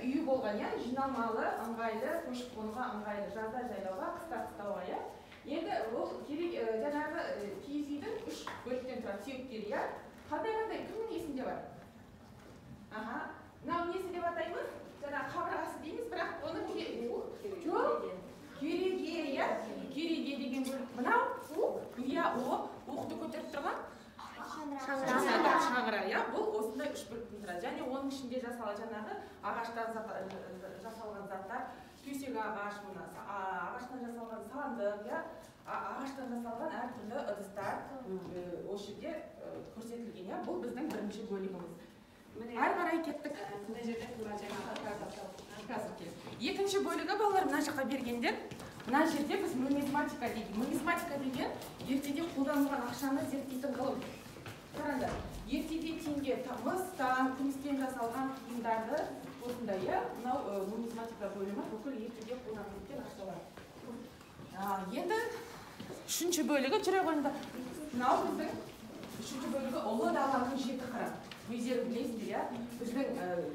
үйі болған, иә, жиналмалы, ыңғайлы, көшіп қонуға ыңғайлы, жазда жайлауға, қыста қыстауға, иә. Енді ол керек жаңағы киіз үйдің 3 бөліктен тұрады, сүйектері, иә. Қандай, кімнің есінде бар? Аха. Мынау несі деп атаймыз? Жаңағы қабырғасы дейміз, бірақ оны жоқ. Кереге, иә. Кереге деген бөлік. Мынау, иә, оқты көтеріп тұрған шаңыра, иә. Бұл осындай 3 бөліктен тұрады. Және оның ішінде жаңағы ағаштан жасалған заттар, төсек ағаш, ағаштан жасалған сандық, иә. Ағаштан жасалған әртүрлі ыдыстар осы жерде көрсетілген, иә. Бұл біздің бірінші бөлігіміз. Ары қарай кеттік. Екінші бөлігі балалар мына жаққа бергендер. Мына жерде біз нумизматика дейді. Нумизматика деген ертеде қолданылған ақшаны зерттейтін ғылым. Қараңдар, ертеде теңге, мыстан, күмістен жасалған киімдарды осындай, иә, мынау нумизматика бөлімі бүкіл ертеде қолданылып кеткен ақшалар. Енді үшінші бөлігі жүре қойыңдар. Мынау біздің үшінші бөлігі ұлы даланың 7 қыры. Өздері білесіздер, иә, біздің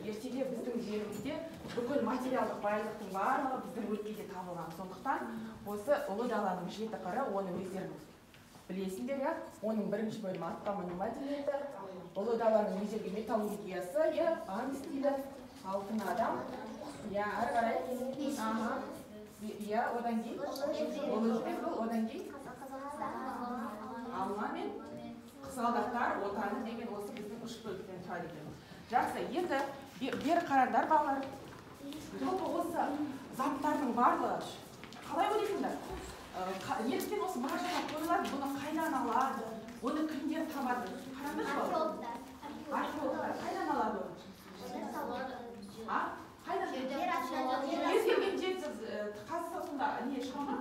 ертеде біздің жерімізде бүкіл материалдық байлықтың барлығы біздің өлкеде табылған. Сондықтан осы ұлы даланың 7 қыры, оны өздеріңіз білесіңдер, иә. Оның бірінші бөлімі атқамының мәдениеті, ұлы даланың ежелгі металлургиясы, иә, ан стилі, алтын адам, иә, ары қарай, иә, одан кейін, ұлы жібек бұл, одан кейін, алма мен қызғалдақтар отаны деген осы біздің 3 бөліктен тұрады екен. Жақсы, енді бері қараңдар балалар. Жалпы осы заттардың барлығы қалай ойлайсыңдар? Неліктен осы бағашаға қойылады, бұны қайдан алады, оны кімдер табады? Қараңдаршы балалар. Археологтар қайдан алады оны? Қайдан? Кез келген жерсіз қазысында не шығамын?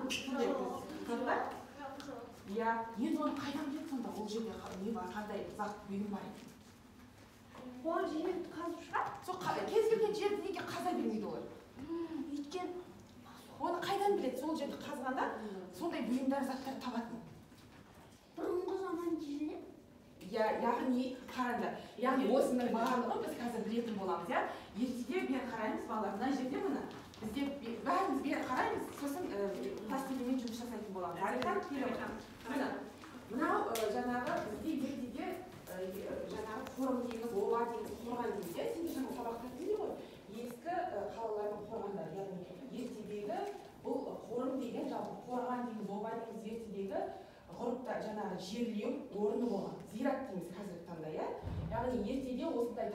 Иә, енді оны қайдан біледі сонда? Ол жерде не бар, қандай зат бұйым бар еді? Ол жерді қазып шығар? Сол кез келген жерді неге қаза бермейді олар? Өйткені оны қайдан біледі? Сол жерді қазғанда сондай бұйымдар заттар табатын. Бұрынғы заман жерде? Яғни қараңдар, яғни осының барлығын біз қазір білетін боламыз, иә? Ертеде бері қараймыз балалар, мына жерде міне бізде бәріміз бері қараймыз, сосын пластилинмен жұмыс жасайтын боламыз. Арқан келіп. Мынау жаңағы бізде ертеде жаңағы қорым дейміз, оба дейміз, қорған дейміз, иә? Сендер жаңа сабақта білді ғой? Ескі қалалардың қорғандары, яғни ертедегі бұл қорым деген, жалпы қорған дейміз, оба дейміз, ертедегі ғұрыпта жаңағы жерлеу орны болған. Зират дейміз қазіргі таңда, иә? Яғни ертеде осындай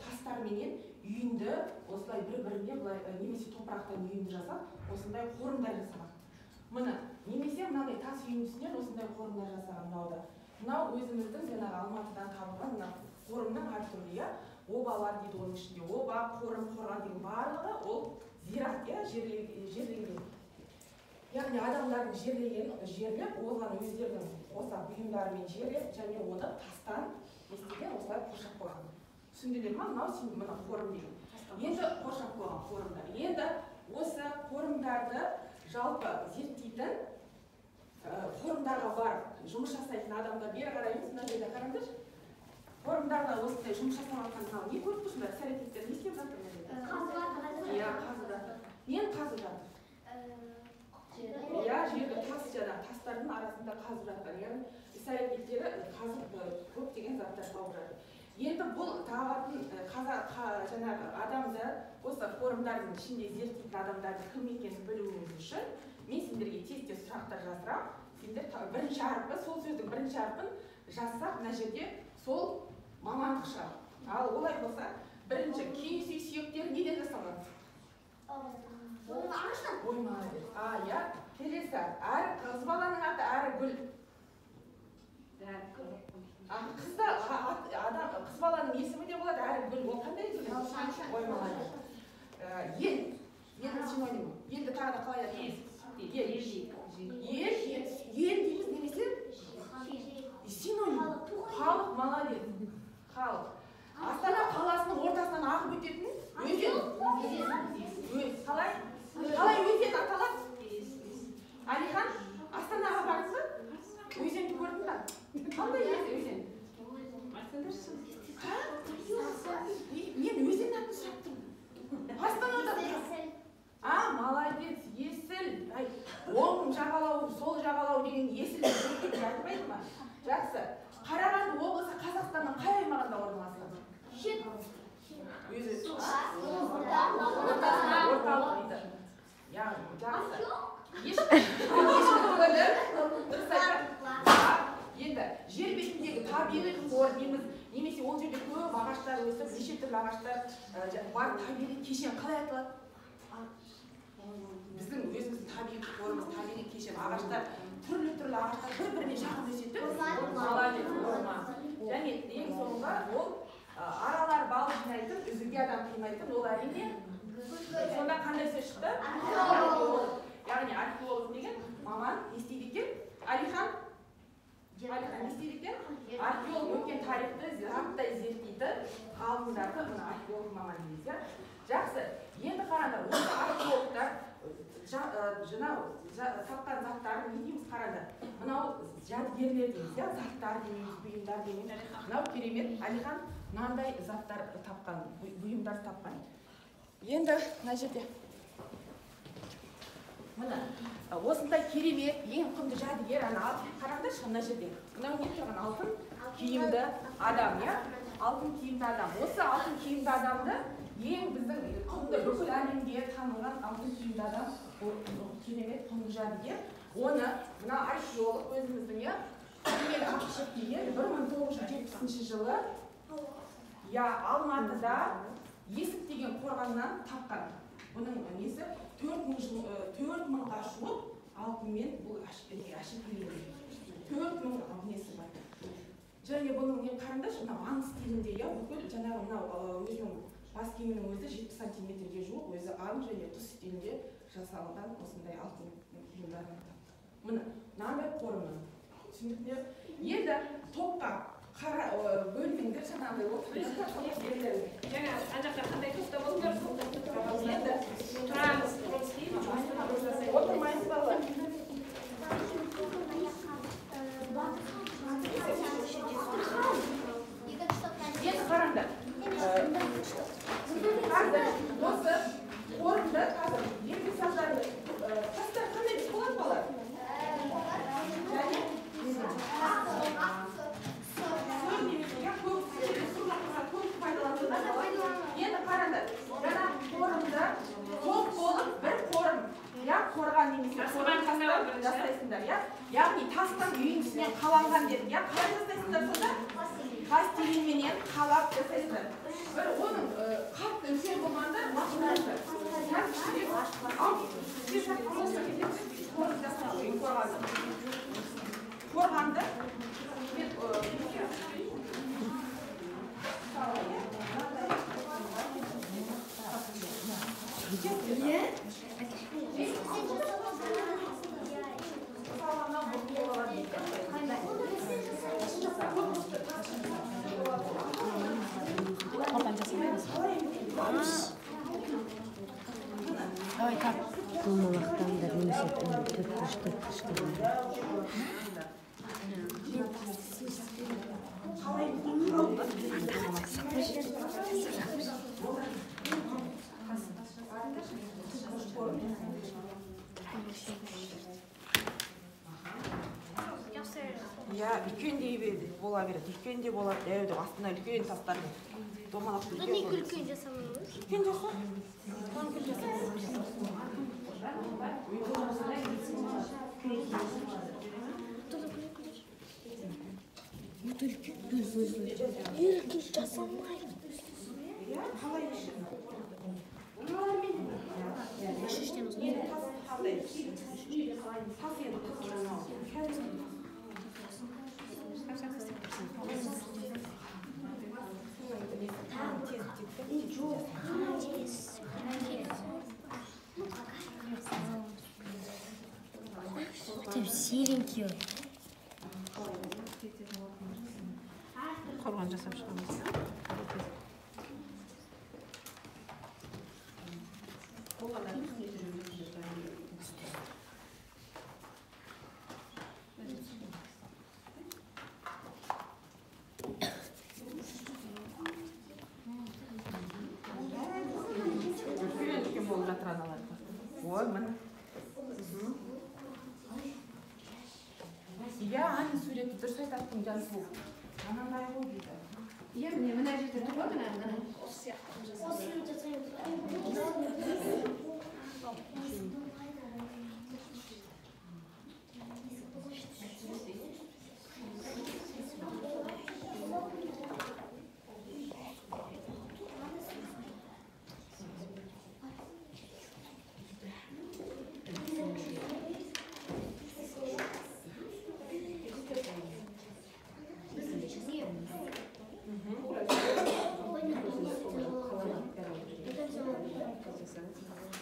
тастарменен үйінді, осылай бір-біріне немесе топырақтан үйінді жасап, осындай қорымдар жасаған. Мына, немесе мынандай тас үйіндісінен осындай қорымдар жасаған мынауды. Мынау өзіміздің жаңағы Алматыдан табылған мына қорымның әртүрлі, иә? Обалар дейді оның ішінде. Оба, қорым, қорған деген барлығы ол зират, иә, жерленген. Яғни адамдардың жерлеп, оған өздерінің осы бұйымдарымен жерлеп, және оны тастан естеген осылай қоршап қойған. Түсіндіңдер ме? Мынау сен мына қорым деген. Енді қоршап қойған қорымдар. Енді осы қорымдарды жалпы зерттейтін қорымдарға бар жұмыс жасайтын адамдар бері қараймыз, мына жерде қараңдаршы. Қорымдарда осындай жұмыс жасалған мынау не көріп тұрсыңдар? Іс-әрекеттер не істеп жатыр мына жерде? Иә, қазып жатыр. Нені қазып жатыр? Иә, жерді тастардың арасында қазып жатқан, яғни іс-әрекеттері қазып көптеген заттар тауып жатыр. Енді бұл табатын жаңағы адамды, осы қорымдардың ішінде зерттейтін адамдарды кім екенін білуіңіз үшін мен сендерге тез сұрақтар жаздырам. Сендер бірінші әрпі, сол сөздің бірінші әрпін жазсақ, мына жерде сол мамандық шығар. Ал олай болса, бірінші киіз үй сүйектері неден жасалған? Ағаштан. Ой, молодец. Иә. Келесі, әрі қыз баланың аты, әрі гүл. Қыз баланың есімі де болады, әрі гүл. Ол қандай еді? Ой, молодец. Енді синоним. Енді тағы да қалай айтамыз? Ел дейміз немесе? Синоним. Халық, молодец. Халық. Астана қаласының ортасынан ағып өтетін өзен. Қалай өзен аталады? Алихан, Астанаға бардыңыз ба? Өзенді көрдің ба? Қандай өзен? Мен өзен атын сұрап тұрмын. жақсы. Қарағанды облысы Қазақстанның қай аймағында орналасқан? Өзі орталық дейді. Яғни жақсы. Дұрыс айтады. Енді жер бетіндегі табиғи қор дейміз, немесе ол жерде көп ағаштар өсіп, неше түрлі ағаштар бар табиғи кешен қалай аталады? Біздің өзіміздің табиғи қорымыз, табиғи кешен, ағаштар, түрлі ағаштар бір-біріне жақын өседі. Және ең соңында ол аралар бал жинайтын, үзілге адам қимайтын, ол әрине. Сонда қандай сөз шықты? Яғни археолог деген маман не істейді екен? Алихан не істейді екен? Археолог өткен тарихты заттай зерттейді, ғалымдарды археолог маман дейміз. Жақсы. Енді қараңдар, осы археологтар жаңа тапқан заттарын не дейміз қараңдар? Мынау жәдігерлер дейміз, заттар дейміз, бұйымдар дейміз. Мынау керемет, Алихан мынандай заттар тапқан, бұйымдар тапқан. Енді мына жерде мына осындай керемет, ең құнды жәдігер, қараңдаршы мына жерде. Мынау не тұрған алтын киімді адам, алтын киімді адам. Осы алтын киімді адамды ең біздің құнды бүкіл әлемге танылған алтын киімді адам, керемет құнды жәдігер. Оны мына археолог өзіміздің Кемел Ақышев деген 1970 жылы Алматыда Есік деген қорғаннан тапқан. Бұның несі 4000-ға жуық алтынмен бұл әшекейленген. 4000 несі бар. Және бұның не қараңдаршы, мынау аң стилінде, бүкіл жаңағы мынау өзінің бас киімінің өзі 70 сантиметрге жуық, өзі аң және түс стилінде жасалған осындай алтын киімдерін тапты. Мына мынандай қорымы. Түсінікті. Енді топқа бөлмеңдер жаңағыдай отырыңыздар. Жаңа ана жақта қандай топта болыңдар? Енді тұрамыз, отырмайыз балалар. Енді қараңдар. Қазір осы қорымда қазір еңбек заттары тастар қандай болады балалар? Енді қараңдар, жаңа қорымда топ болып бір қорым, қорған немесе қорған тастар жасайсыңдар, яғни тастан үйдің үстінен қаланған дедім, қалай жасайсыңдар сонда? Пластилинменен қалап жасайсыңдар. Бір оның қатты үлкен болғанда машинасы. Қорғанды Kulmalaktan da nemesi töküş үлкендей бола береді, үлкендей болады, дәуді астына үлкен тастар домалақты үлкен болады. Үлкен жасамаймыз. Үлкен жаса? Үлкен жаса. Үлкен жасамаймыз. Қалай ішін? Шештен ұзын. Там сиренький. Қорған жасап шығамыз. Үлкен болып жатыр аналар. Ой, міне. Аның суреті дұрыс айтатын ойдан туып анандай ғой дейді. Иә, мына жерде тұр ғой, мына.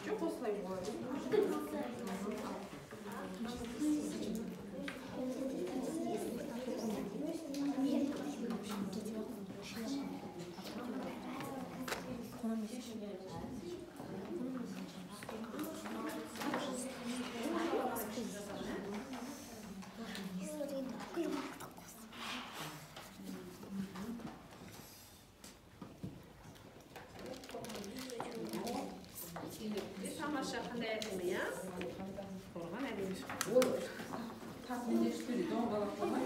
Жоқ, осылай болады. Тамаша, қандай әдемі, иә? Қорған әдемі. Ол тас міндетті доңғалақ қоймай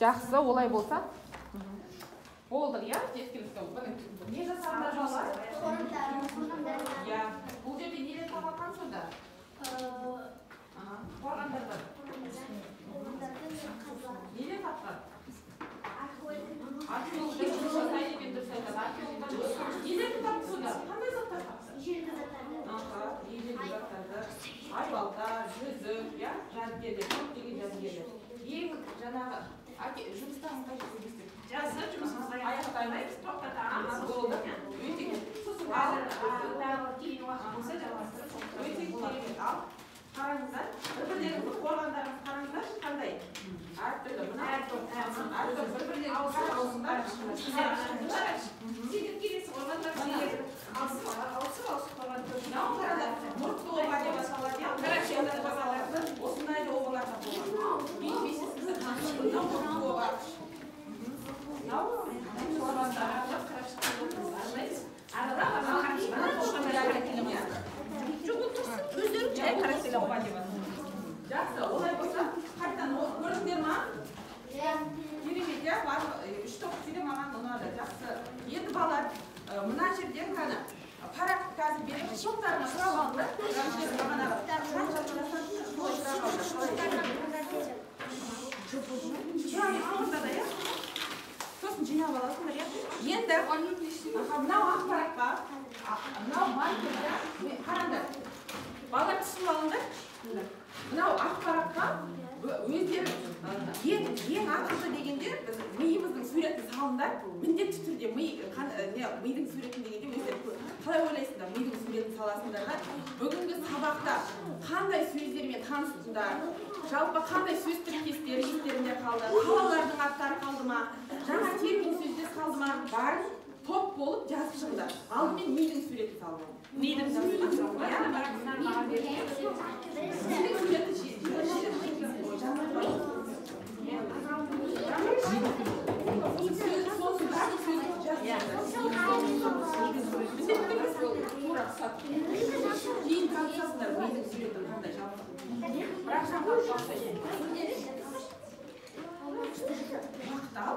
Жақсы, олай болса. Болды, иә, жеткілікті. Не жасағандар бала? Иә, бұл жерде нелер табылған сонда? Қорғандар бар. Нелер тапқан? Археологтар жасайды екен дұрыс айтады. Археологтар нелерді тапты сонда? Қандай заттар тапты? Ежелгі заттарды. Айбалтар, жүзік, иә, жәдігерлер, көптеген жәдігерлер. Ең жаңағы жұмыстан қайда көбістік? Жақсы, жұмысымызға аяқтаймыз, тоқтатамыз. болды. Өте сосын Тағы кейін уақыт болса жалғастырып. өте керемет. Ал қараңыздар, бір-бірлеріңізді қорғандарыңыз қараңыздар, қандай? Әртүрлі, мына әртүрлі бір-бірлеріңізді аузындар. Сендер келесі қорғандар алысып қорған көрші. Мынау қараңдар, мұртты оба деп аталады. Осындай да обалар табылған. Бейсесізді қаншығы, мынау мұртты оба. Мынау қорғандар. Жақсы, олай болса, қайттан көріңдер ма? Керемет, иә, үш топ келе маған ұнады. Жақсы. Енді балар, мына жерден қана парақ қазір беремін. Топтарына сұрап алды. Сосын жинап аласыңдар, иә? Енді мынау ақпаратқа, мынау маркерді қараңдар. Балар түсініп алыңдар. Мынау ақпаратқа өздері ең ақылды дегенде біз миымыздың суретін салыңдар. Міндетті түрде мидың суретін дегенде өздері қалай ойлайсыңдар? Мидың суретін саласыңдар да. Бүгінгі сабақта қандай сөздермен таныстыңдар? Жалпы қандай сөз тіркестері естерінде қалды? Қалалардың аттары қалды ма? Жаңа термин сөздер қалды ма? Бар. топ болып жазып шығыңдар. Алдымен мидың суретін салып. Мидың суретін салып. Кейін танысасыңдар мидың суретін қандай жалпы. Бірақ жаңағы мақтал.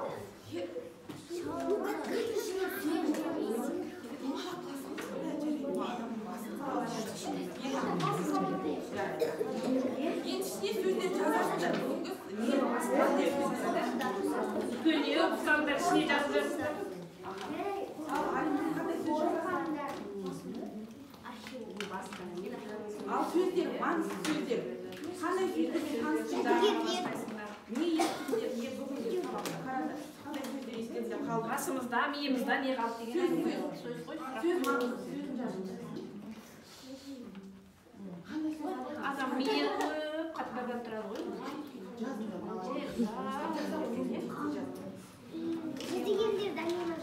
Ентішіне сөздер жазасыңдар. Көліне ұқсаңдар, ішіне жазып жүрсіңдер. Ал сөздер, маңызды сөздер. Қандай сөздермен таныстыңдар? Не естіңдер, не бүгінгі сабақта қараңдар. Қандай сөздер естеріңізде қалды? Басымызда, миымызда не қалды деген сөз маңызды сөзін жазыңдар. Адам миы қойып, қатпардан тұрады ғой. Не дегендерді әңгіме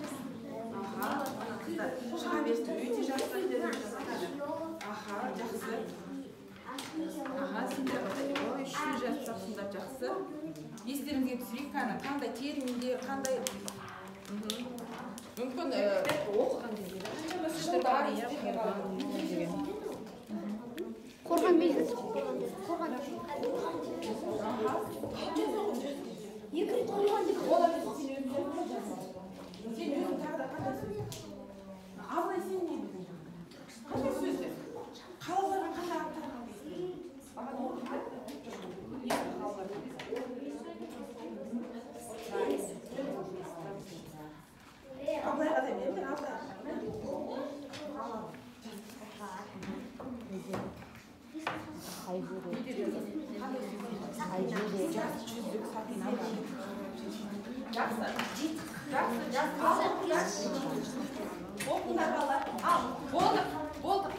Шыға берсін, өте жақсы сөздерін жасаңдар. Аха, жақсы. Аха, сендер үшінші жазып тапсыңдар, жақсы. Естеріңізге түсірейік, қандай терминдер, қандай мүмкін оқыған кезде жылдар естерге қалады. қорған белгісі қорған екі рет қойған деп олар сен өзің тағы да қандай сөз? Абылай сен не білдің? Қандай сөздер? Қалаларға қандай аттар Абылайға да беріңдер, Абылай. Оқыңдар балалар. Ал, болды,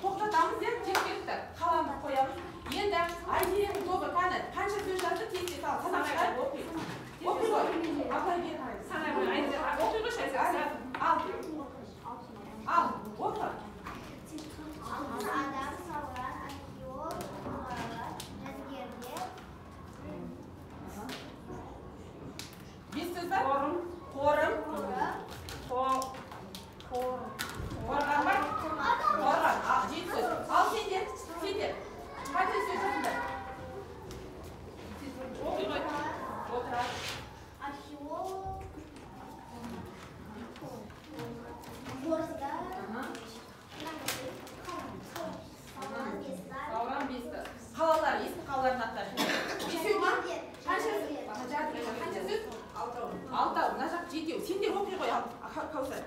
тоқтатамыз деп жеткілікті. Қаламды қоямыз. Енді Айзеренің тобы қанша сөз жазды тез-тез ал. Санап шығарып оқиық. Оқи ғой. Абылай бері қарай. Санай ғой, Айзер, оқи ғой шайсақ. Ал, оқы. адам сауran археолог жазгерлер Бес сөз бар? Қорым. Қорған бар? Қорған. Жеті сөз. Ал сендер. Қандай сөз жазыңдар? Оқи ғой. Отырар. археолог борздар Сауран бесті. Қалалар, ескі қалалардың аттары. Бесеу ма? Қанша сөз? Алтау. Мына жақ жетеу. Сендер оқи ғой, Каусар.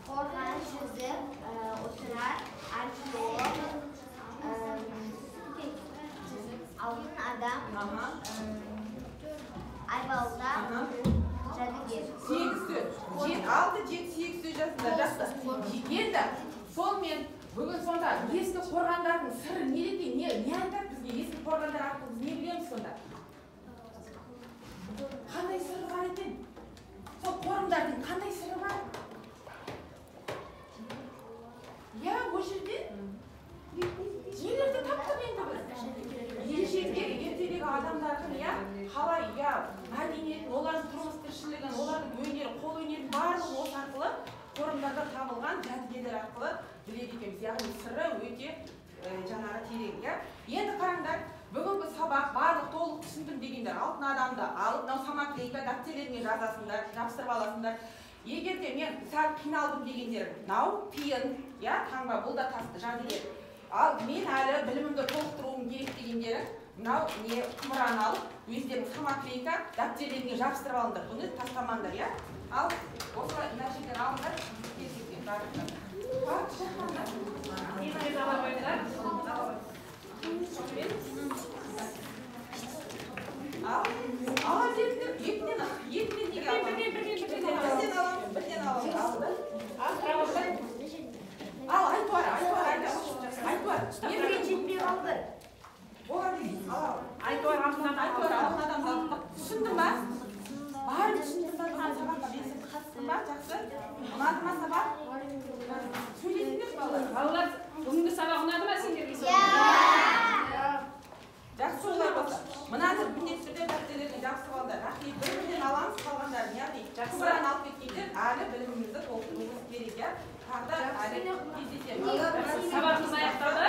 қорған жүзіп отырар археолог алтын адам айбалда жәдігер 8 сөз. 6-7-8 сөз жазыңдар. Жақсы. Енді сонымен бүгін сонда ескі қорғандардың сыры неде? Не айтады бізге? Ескі қорғандар арқылы біз не білеміз сонда? Қандай сыры бар екен? Сол қорымдардың қандай сыры бар? Я, о жерде нелерді таптық енді біз? Ертедегі адамдардың, қалай, мәдениетін, олардың тұрмыс тіршілігін, олардың өнері, қол өнерін барлығы осы арқылы қорымдарда табылған жәдігерлер арқылы біледі екенбіз. Яғни сыры өте жаңағы терең. Енді қараңдар, бүгінгі сабақ барлық толық түсіндім дегендер алтын адамды алып, мынау самоклейка дәптерлеріңе жазасыңдар, жабыстырып аласыңдар. Егер де мен сәл қиналдым дегендер, мынау пиын, таңба, бұл да тасты жәдігер. Ал мен әлі білімімді толықтыруым керек дегендері, мынау құмыраны алып, өздерінің самоклейка дәптерлеріңе жабыстырып алыңдар. Бұны тастамаңдар, Ал осылай мына жерден алыңдар, кез-келген жарықтар. Ал дегендер, екіден неге аламын? Бірден аламын. Ал, айтуар. Мен жетпей қалды. Оған деген, ал. Айтуар алтын адамды түсіндің ба? Бәрін түсіндің ба? Сабаққа белсенді қатыстың ба? Жақсы. ұнады ма сабақ? Сөйлесіңдер балалар. Балалар, бүгінгі сабақ ұнады ма сендерге? Жақсы олай болса. Мынаdır міндетті түрде дәптерлеріне жақсы алыңдар. Рахмет, бір-бірден аламыз қалғандарын, яғни құбыраны алып кеткендер әлі білімімізді толықтыруымыз керек, иә. Тағы да әлі кездесеміз. Сабағымыз аяқталды.